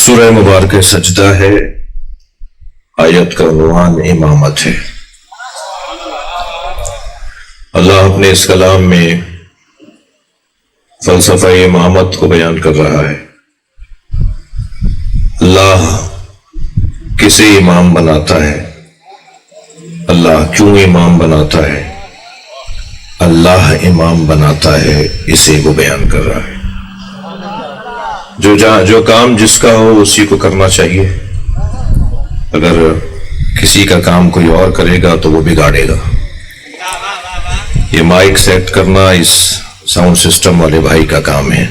سورہ مبارکہ سجدہ ہے، آیت کا عنوان امامت ہے۔ اللہ اپنے اس کلام میں فلسفہ امامت کو بیان کر رہا ہے۔ اللہ کسے امام بناتا ہے، اللہ کیوں امام بناتا ہے، اللہ امام بناتا ہے، اسے وہ بیان کر رہا ہے۔ جو کام جس کا ہو اسی کو کرنا چاہیے۔ اگر کسی کا کام کوئی اور کرے گا تو وہ بگاڑے گا۔ یہ مائک سیٹ کرنا اس ساؤنڈ سسٹم والے بھائی کا کام ہے،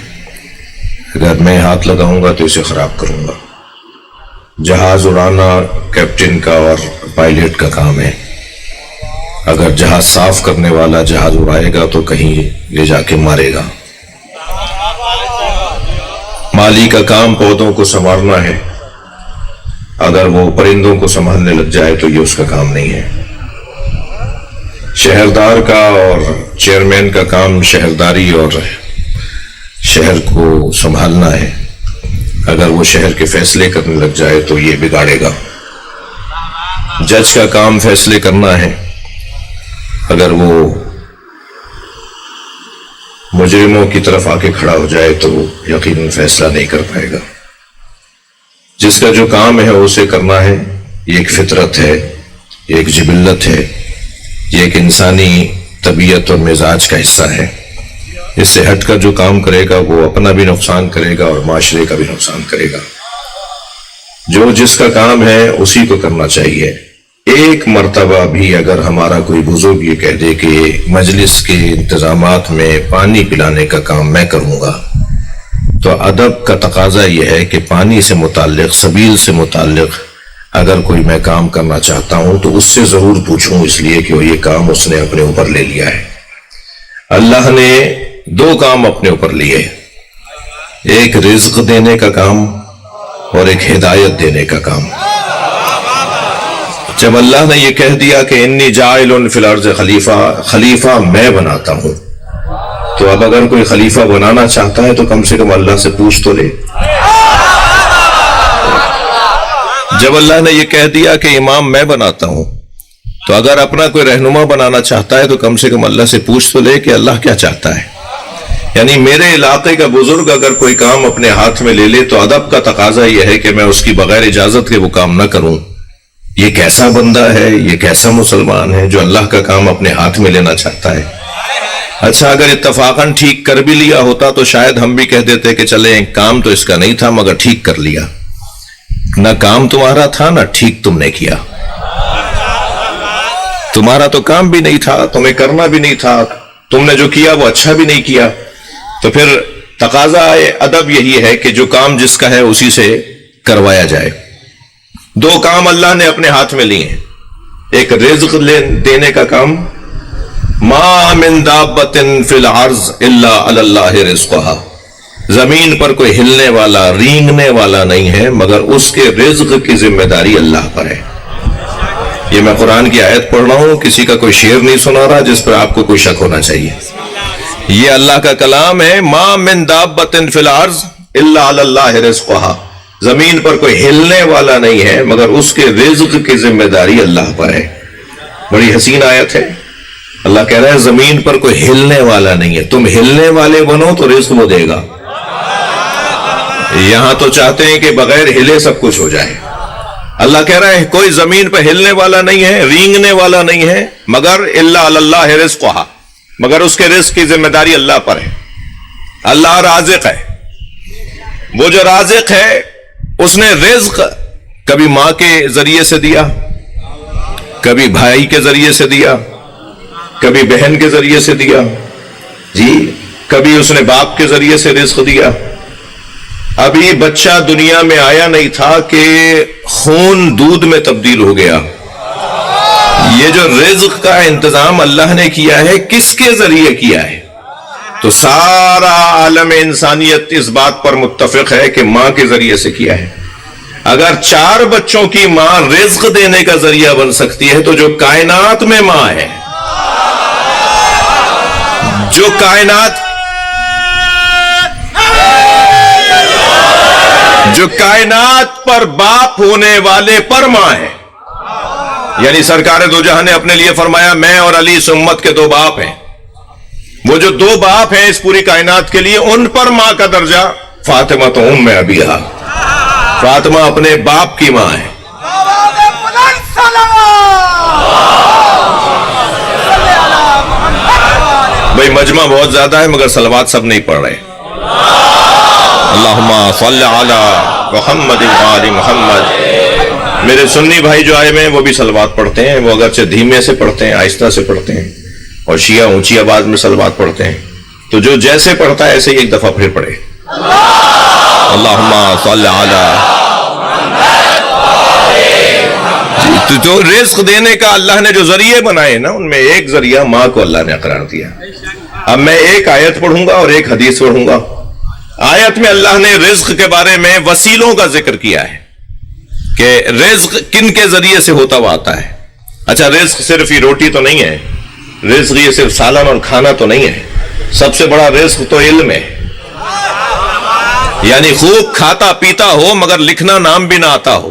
اگر میں ہاتھ لگاؤں گا تو اسے خراب کروں گا۔ جہاز اڑانا کیپٹن کا اور پائلٹ کا کام ہے، اگر جہاز صاف کرنے والا جہاز اڑائے گا تو کہیں لے جا کے مارے گا۔ مالی کا کام پودوں کو سنوارنا ہے، اگر وہ پرندوں کو سنبھالنے لگ جائے تو یہ اس کا کام نہیں ہے۔ شہردار کا اور چیئرمین کا کام شہرداری اور شہر کو سنبھالنا ہے، اگر وہ شہر کے فیصلے کرنے لگ جائے تو یہ بگاڑے گا۔ جج کا کام فیصلے کرنا ہے، اگر وہ مجرموں کی طرف آ کے کھڑا ہو جائے تو یقیناً فیصلہ نہیں کر پائے گا۔ جس کا جو کام ہے اسے کرنا ہے، یہ ایک فطرت ہے، یہ ایک جبلت ہے، یہ ایک انسانی طبیعت اور مزاج کا حصہ ہے۔ اس سے ہٹ کر جو کام کرے گا وہ اپنا بھی نقصان کرے گا اور معاشرے کا بھی نقصان کرے گا۔ جو جس کا کام ہے اسی کو کرنا چاہیے۔ ایک مرتبہ بھی اگر ہمارا کوئی بزرگ یہ کہہ دے کہ مجلس کے انتظامات میں پانی پلانے کا کام میں کروں گا، تو ادب کا تقاضا یہ ہے کہ پانی سے متعلق، سبیل سے متعلق اگر کوئی میں کام کرنا چاہتا ہوں تو اس سے ضرور پوچھوں، اس لیے کہ وہ یہ کام اس نے اپنے اوپر لے لیا ہے۔ اللہ نے دو کام اپنے اوپر لیے، ایک رزق دینے کا کام اور ایک ہدایت دینے کا کام۔ جب اللہ نے یہ کہہ دیا کہ انی جاعل فی الارض خلیفہ، خلیفہ میں بناتا ہوں، تو اب اگر کوئی خلیفہ بنانا چاہتا ہے تو کم سے کم اللہ سے پوچھ تو لے۔ جب اللہ نے یہ کہہ دیا کہ امام میں بناتا ہوں، تو اگر اپنا کوئی رہنما بنانا چاہتا ہے تو کم سے کم اللہ سے پوچھ تو لے کہ اللہ کیا چاہتا ہے۔ یعنی میرے علاقے کا بزرگ اگر کوئی کام اپنے ہاتھ میں لے لے تو ادب کا تقاضا یہ ہے کہ میں اس کی بغیر اجازت کے وہ کام نہ کروں۔ یہ کیسا بندہ ہے، یہ کیسا مسلمان ہے جو اللہ کا کام اپنے ہاتھ میں لینا چاہتا ہے۔ اچھا اگر اتفاقاً ٹھیک کر بھی لیا ہوتا تو شاید ہم بھی کہہ دیتے کہ چلیں کام تو اس کا نہیں تھا مگر ٹھیک کر لیا۔ نہ کام تمہارا تھا نہ ٹھیک تم نے کیا، تمہارا تو کام بھی نہیں تھا، تمہیں کرنا بھی نہیں تھا، تم نے جو کیا وہ اچھا بھی نہیں کیا۔ تو پھر تقاضا ادب یہی ہے کہ جو کام جس کا ہے اسی سے کروایا جائے۔ دو کام اللہ نے اپنے ہاتھ میں لیے ہیں، ایک رزق دینے کا کام، ما من دابۃ فی الارض الا علی اللہ رزقھا، زمین پر کوئی ہلنے والا، رینگنے والا نہیں ہے مگر اس کے رزق کی ذمہ داری اللہ پر ہے۔ یہ میں قرآن کی آیت پڑھ رہا ہوں، کسی کا کوئی شعر نہیں سنا رہا جس پر آپ کو کوئی شک ہونا چاہیے۔ یہ اللہ کا کلام ہے، ما من دابۃ فی الارض الا علی اللہ رزقھا، زمین پر کوئی ہلنے والا نہیں ہے مگر اس کے رزق کی ذمہ داری اللہ پر ہے۔ بڑی حسین آیت ہے۔ اللہ کہہ رہا ہے زمین پر کوئی ہلنے والا نہیں ہے، تم ہلنے والے بنو تو رزق وہ دے گا۔ یہاں تو چاہتے ہیں کہ بغیر ہلے سب کچھ ہو جائے۔ اللہ کہہ رہا ہے کوئی زمین پر ہلنے والا نہیں ہے، رینگنے والا نہیں ہے مگر الا علی اللہ رزقھا، مگر اس کے رزق کی ذمہ داری اللہ پر ہے۔ اللہ رازق ہے، وہ جو رازق ہے اس نے رزق کبھی ماں کے ذریعے سے دیا، کبھی بھائی کے ذریعے سے دیا، کبھی بہن کے ذریعے سے دیا، جی کبھی اس نے باپ کے ذریعے سے رزق دیا۔ ابھی بچہ دنیا میں آیا نہیں تھا کہ خون دودھ میں تبدیل ہو گیا۔ یہ جو رزق کا انتظام اللہ نے کیا ہے کس کے ذریعے کیا ہے؟ تو سارا عالم انسانیت اس بات پر متفق ہے کہ ماں کے ذریعے سے کیا ہے۔ اگر 4 بچوں کی ماں رزق دینے کا ذریعہ بن سکتی ہے تو جو کائنات میں ماں ہے، جو کائنات جو کائنات پر باپ ہونے والے پر ماں ہیں، یعنی سرکار دو جہاں نے اپنے لیے فرمایا میں اور علی اس امت کے دو باپ ہیں، وہ جو دو باپ ہیں اس پوری کائنات کے لیے، ان پر ماں کا درجہ فاطمہ تو ام ابیہا، فاطمہ اپنے باپ کی ماں ہے۔ بھئی مجمع بہت زیادہ ہے مگر صلوات سب نہیں پڑھ رہے۔ اللہم صلی علی محمد وآل محمد۔ میرے سنی بھائی جو آئے ہوئے ہیں وہ بھی صلوات پڑھتے ہیں، وہ اگرچہ دھیمے سے پڑھتے ہیں، آہستہ سے پڑھتے ہیں، اور شیعہ اونچی آواز میں صلوات پڑھتے ہیں، تو جو جیسے پڑھتا ہے ایسے ہی ایک دفعہ پھر پڑھے۔ اللہم صلی علی۔ تو رزق دینے کا اللہ نے جو ذریعے بنائے نا، ان میں ایک ذریعہ ماں کو اللہ نے قرار دیا۔ اب میں ایک آیت پڑھوں گا اور ایک حدیث پڑھوں گا۔ آیت میں اللہ نے رزق کے بارے میں وسیلوں کا ذکر کیا ہے کہ رزق کن کے ذریعے سے ہوتا ہوا آتا ہے۔ اچھا، رزق صرف یہ روٹی تو نہیں ہے، رزق یہ صرف سالن اور کھانا تو نہیں ہے، سب سے بڑا رزق تو علم ہے، یعنی خوب کھاتا پیتا ہو مگر لکھنا نام بھی نہ آتا ہو،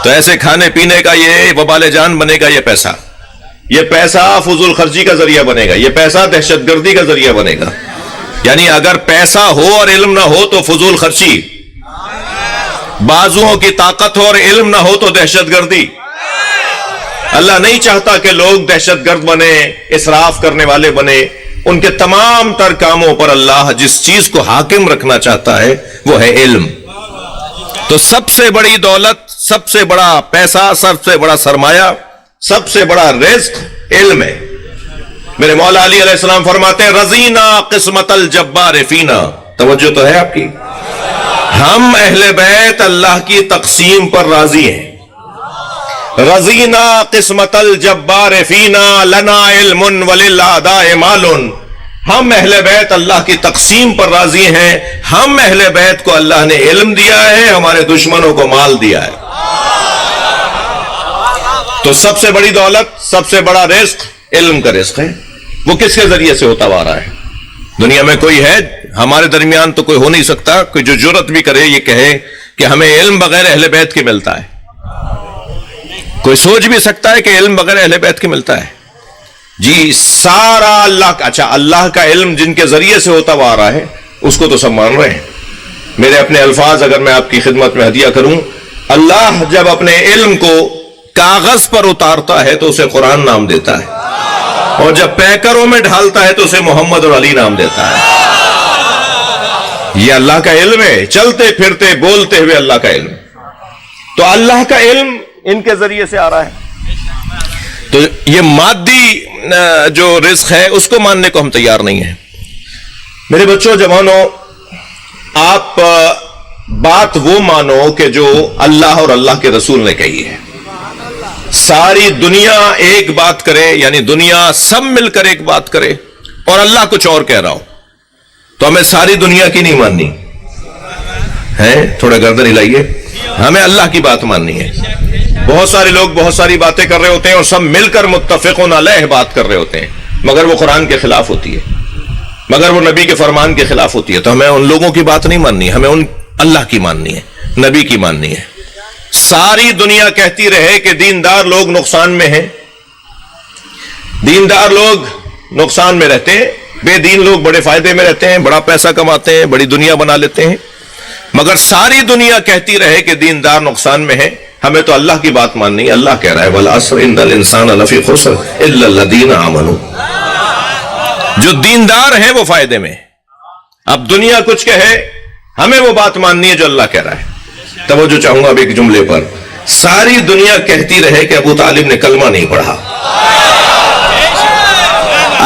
تو ایسے کھانے پینے کا یہ وبال جان بنے گا۔ یہ پیسہ فضول خرچی کا ذریعہ بنے گا، یہ پیسہ دہشت گردی کا ذریعہ بنے گا۔ یعنی اگر پیسہ ہو اور علم نہ ہو تو فضول خرچی، بازوؤں کی طاقت ہو اور علم نہ ہو تو دہشت گردی۔ اللہ نہیں چاہتا کہ لوگ دہشت گرد بنے، اسراف کرنے والے بنے۔ ان کے تمام تر کاموں پر اللہ جس چیز کو حاکم رکھنا چاہتا ہے وہ ہے علم۔ تو سب سے بڑی دولت، سب سے بڑا پیسہ، سب سے بڑا سرمایہ، سب سے بڑا رزق علم ہے۔ میرے مولا علی علیہ السلام فرماتے ہیں رضینا قسمت الجبار فینا، توجہ تو ہے آپ کی، ہم اہل بیت اللہ کی تقسیم پر راضی ہیں۔ رضینا قسمت الجبار فینا لنا علم وللأعداء مال، ہم اہل بیت اللہ کی تقسیم پر راضی ہیں، ہم اہل بیت کو اللہ نے علم دیا ہے، ہمارے دشمنوں کو مال دیا ہے۔ تو سب سے بڑی دولت، سب سے بڑا رزق علم کا رزق ہے۔ وہ کس کے ذریعے سے ہوتا ہوا رہا ہے؟ دنیا میں کوئی ہے، ہمارے درمیان تو کوئی ہو نہیں سکتا کہ جو جرت بھی کرے یہ کہے کہ ہمیں علم بغیر اہل بیت کے ملتا ہے۔ کوئی سوچ بھی سکتا ہے کہ علم بغیر اہل بیت کے ملتا ہے؟ جی سارا اللہ کا، اچھا اللہ کا علم جن کے ذریعے سے ہوتا ہوا آ رہا ہے اس کو تو سب مان رہے ہیں۔ میرے اپنے الفاظ اگر میں آپ کی خدمت میں ہدیہ کروں، اللہ جب اپنے علم کو کاغذ پر اتارتا ہے تو اسے قرآن نام دیتا ہے، اور جب پیکروں میں ڈھالتا ہے تو اسے محمد اور علی نام دیتا ہے۔ یہ اللہ کا علم ہے، چلتے پھرتے بولتے ہوئے اللہ کا علم۔ تو اللہ کا علم ان کے ذریعے سے آ رہا ہے۔ تو یہ مادی جو رزق ہے اس کو ماننے کو ہم تیار نہیں ہیں۔ میرے بچوں، جوانوں، آپ بات وہ مانو کہ جو اللہ اور اللہ کے رسول نے کہی ہے۔ ساری دنیا ایک بات کرے، یعنی دنیا سب مل کر ایک بات کرے، اور اللہ کچھ اور کہہ رہا ہو، تو ہمیں ساری دنیا کی نہیں ماننی ہے۔ تھوڑا گردن ہلائیے، ہمیں اللہ کی بات ماننی ہے۔ بہت سارے لوگ بہت ساری باتیں کر رہے ہوتے ہیں اور سب مل کر متفقون علیہ بات کر رہے ہوتے ہیں، مگر وہ قرآن کے خلاف ہوتی ہے، مگر وہ نبی کے فرمان کے خلاف ہوتی ہے۔ تو ہمیں ان لوگوں کی بات نہیں ماننی، ہمیں ان اللہ کی ماننی ہے، نبی کی ماننی ہے۔ ساری دنیا کہتی رہے کہ دیندار لوگ نقصان میں ہیں، دیندار لوگ نقصان میں رہتے ہیں، بے دین لوگ بڑے فائدے میں رہتے ہیں، بڑا پیسہ کماتے ہیں، بڑی دنیا بنا لیتے ہیں، مگر ساری دنیا کہتی رہے کہ دیندار نقصان میں ہے، ہمیں تو اللہ کی بات ماننی ہے۔ اللہ کہہ رہا ہے وَالْعَصْرِ إِنَّ الْإِنسَانَ لَفِي خُسْرٍ إِلَّا الَّذِينَ آمَنُوا۔ جو دیندار ہیں وہ فائدے میں۔ اب دنیا کچھ کہے، ہمیں وہ بات ماننی ہے جو اللہ کہہ رہا ہے۔ توجہ چاہوں گا اب ایک جملے پر، ساری دنیا کہتی رہے کہ ابو طالب نے کلمہ نہیں پڑھا۔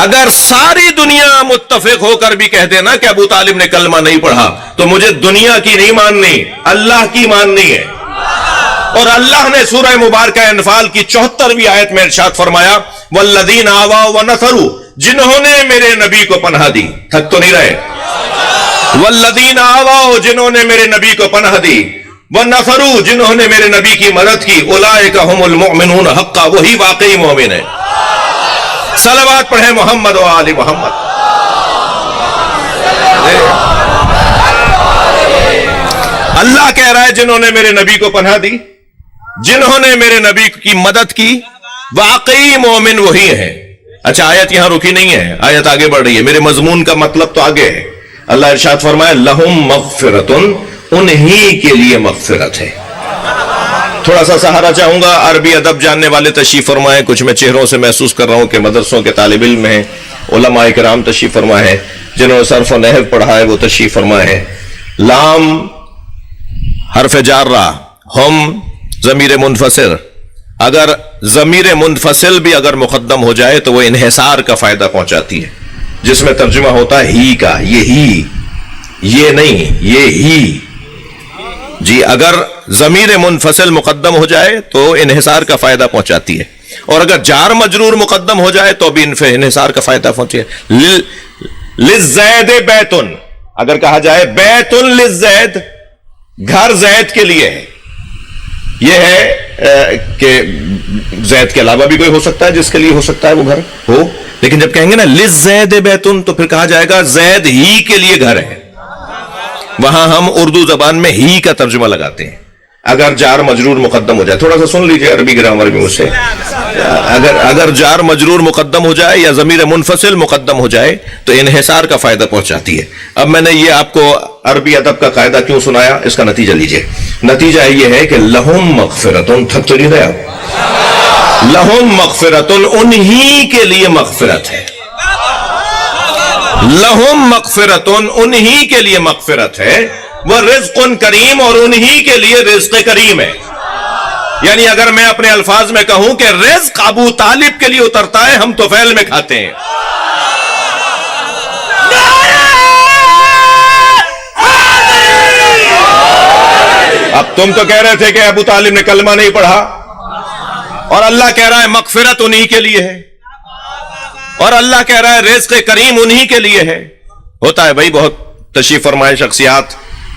اگر ساری دنیا متفق ہو کر بھی کہہ دینا کہ ابو طالب نے کلمہ نہیں پڑھا، تو مجھے دنیا کی نہیں ماننی، اللہ کی ماننی ہے۔ اور اللہ نے سورہ مبارکہ انفال کی 74ویں آیت میں ارشاد فرمایا والذین آووا ونصروا، جنہوں نے میرے نبی کو پناہ دی۔ تھک تو نہیں رہے؟ والذین آووا، جنہوں نے میرے نبی کو پناہ دی، ونصروا، جنہوں نے میرے نبی کی مدد کی، اولئک ھم المؤمنون حقا، وہی واقعی مومن ہے۔ صلوات پڑھیں محمد و آل محمد۔ اللہ کہہ رہا ہے جنہوں نے میرے نبی کو پناہ دی، جنہوں نے میرے نبی کی مدد کی، واقعی مومن وہی ہے۔ اچھا آیت یہاں رکی نہیں ہے، آیت آگے بڑھ رہی ہے، میرے مضمون کا مطلب تو آگے ہے۔ اللہ ارشاد فرمائے لہم مغفرتن، انہی کے لیے مغفرت ہے۔ تھوڑا سا سہارا چاہوں گا، عربی ادب جاننے والے تشریف فرمائیں، کچھ میں چہروں سے محسوس کر رہا ہوں کہ مدرسوں کے طالب علم ہیں، علماء کرام تشریف فرمائے ہیں، جنہوں نے صرف و نحو پڑھا ہے وہ تشریف فرمائے ہیں۔ لام حرف جارہ، ہم ضمیر منفصل، اگر ضمیر منفصل بھی اگر مقدم ہو جائے تو وہ انحصار کا فائدہ پہنچاتی ہے، جس میں ترجمہ ہوتا ہے ہی کا، یہ ہی، یہ نہیں، یہ ہی۔ جی اگر ضمیر منفصل مقدم ہو جائے تو انحصار کا فائدہ پہنچاتی ہے، اور اگر جار مجرور مقدم ہو جائے تو بھی انحصار کا فائدہ پہنچے۔ للزید بیتن، اگر کہا جائے بیتن للزید، گھر زید کے لیے ہے، یہ ہے کہ زید کے علاوہ بھی کوئی ہو سکتا ہے جس کے لیے ہو سکتا ہے وہ گھر ہو، لیکن جب کہیں گے نا للزید بیتن تو پھر کہا جائے گا زید ہی کے لیے گھر ہے۔ وہاں ہم اردو زبان میں ہی کا ترجمہ لگاتے ہیں اگر جار مجرور مقدم ہو جائے۔ تھوڑا سا سن لیجئے عربی گرامر بھی مجھ سے، اگر جار مجرور مقدم ہو جائے یا ضمیر منفصل مقدم ہو جائے تو انحصار کا فائدہ پہنچاتی ہے۔ اب میں نے یہ آپ کو عربی ادب کا قاعدہ کیوں سنایا، اس کا نتیجہ لیجئے۔ نتیجہ یہ ہے کہ لہم مغفرتن، تھک تو نہیں رہے آپ، لہم مغفرتن، انہی کے لیے مغفرت ہے، لہم مغفرتن، انہی کے لیے مغفرت ہے، وہ رزق کریم، اور انہی کے لیے رزق کریم ہے۔ یعنی اگر میں اپنے الفاظ میں کہوں کہ رزق ابو طالب کے لیے اترتا ہے، ہم طفیل میں کھاتے ہیں۔ اب تم تو کہہ رہے تھے کہ ابو طالب نے کلمہ نہیں پڑھا، اور اللہ کہہ رہا ہے مغفرت انہی کے لیے ہے، اور اللہ کہہ رہا ہے رزق کریم انہی کے لیے ہے۔ ہوتا ہے بھائی، بہت تشریف فرمائے شخصیات،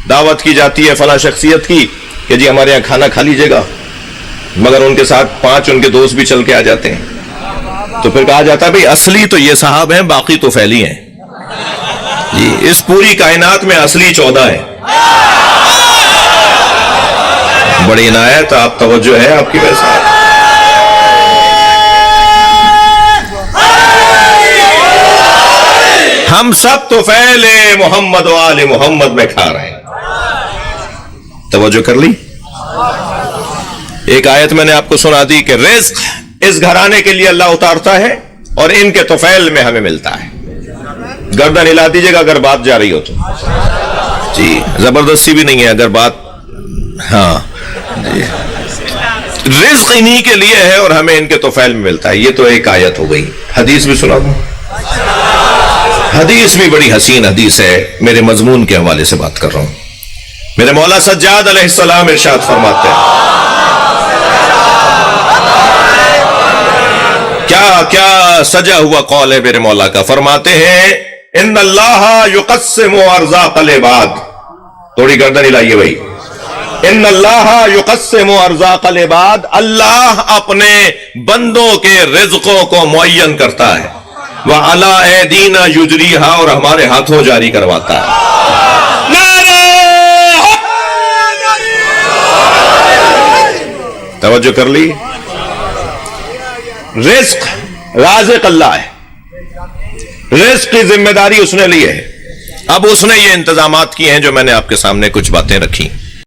دعوت کی جاتی ہے فلاں شخصیت کی کہ جی ہمارے یہاں کھانا کھا لیجئے گا، مگر ان کے ساتھ 5 ان کے دوست بھی چل کے آ جاتے ہیں، تو پھر کہا جاتا ہے بھئی اصلی تو یہ صاحب ہیں، باقی تو پھیلی ہیں۔ جی اس پوری کائنات میں اصلی 14 ہیں۔ بڑی عنایت، آپ توجہ ہے آپ کی ویسا۔ ہم سب تو فعل محمد و آل محمد میں کھا رہے ہیں۔ توجہ کر لی؟ ایک آیت میں نے آپ کو سنا دی کہ رزق اس گھرانے کے لیے اللہ اتارتا ہے اور ان کے طفیل میں ہمیں ملتا ہے۔ گردن ہلا دیجیے گا اگر بات جا رہی ہو تو، جی زبردستی بھی نہیں ہے اگر بات، ہاں جی رزق انہی کے لیے ہے اور ہمیں ان کے طفیل میں ملتا ہے۔ یہ تو ایک آیت ہو گئی۔ حدیث بھی سنا دوں، حدیث بھی بڑی حسین حدیث ہے، میرے مضمون کے حوالے سے بات کر رہا ہوں۔ میرے مولا سجاد علیہ السلام ارشاد فرماتے ہیں، کیا سجا ہوا قول ہے میرے مولا کا، فرماتے ہیں ان اللہ یقسم ارزاق العباد، تھوڑی گردن ہلائیے بھائی، ان اللہ یقسم ارزاق العباد، اللہ اپنے بندوں کے رزقوں کو معین کرتا ہے، وعلی ایدینا یجریہا، اور ہمارے ہاتھوں جاری کرواتا ہے۔ توجہ کر لی؟ رزق رازق اللہ ہے، رزق کی ذمہ داری اس نے لی ہے۔ اب اس نے یہ انتظامات کیے ہیں جو میں نے آپ کے سامنے کچھ باتیں رکھی۔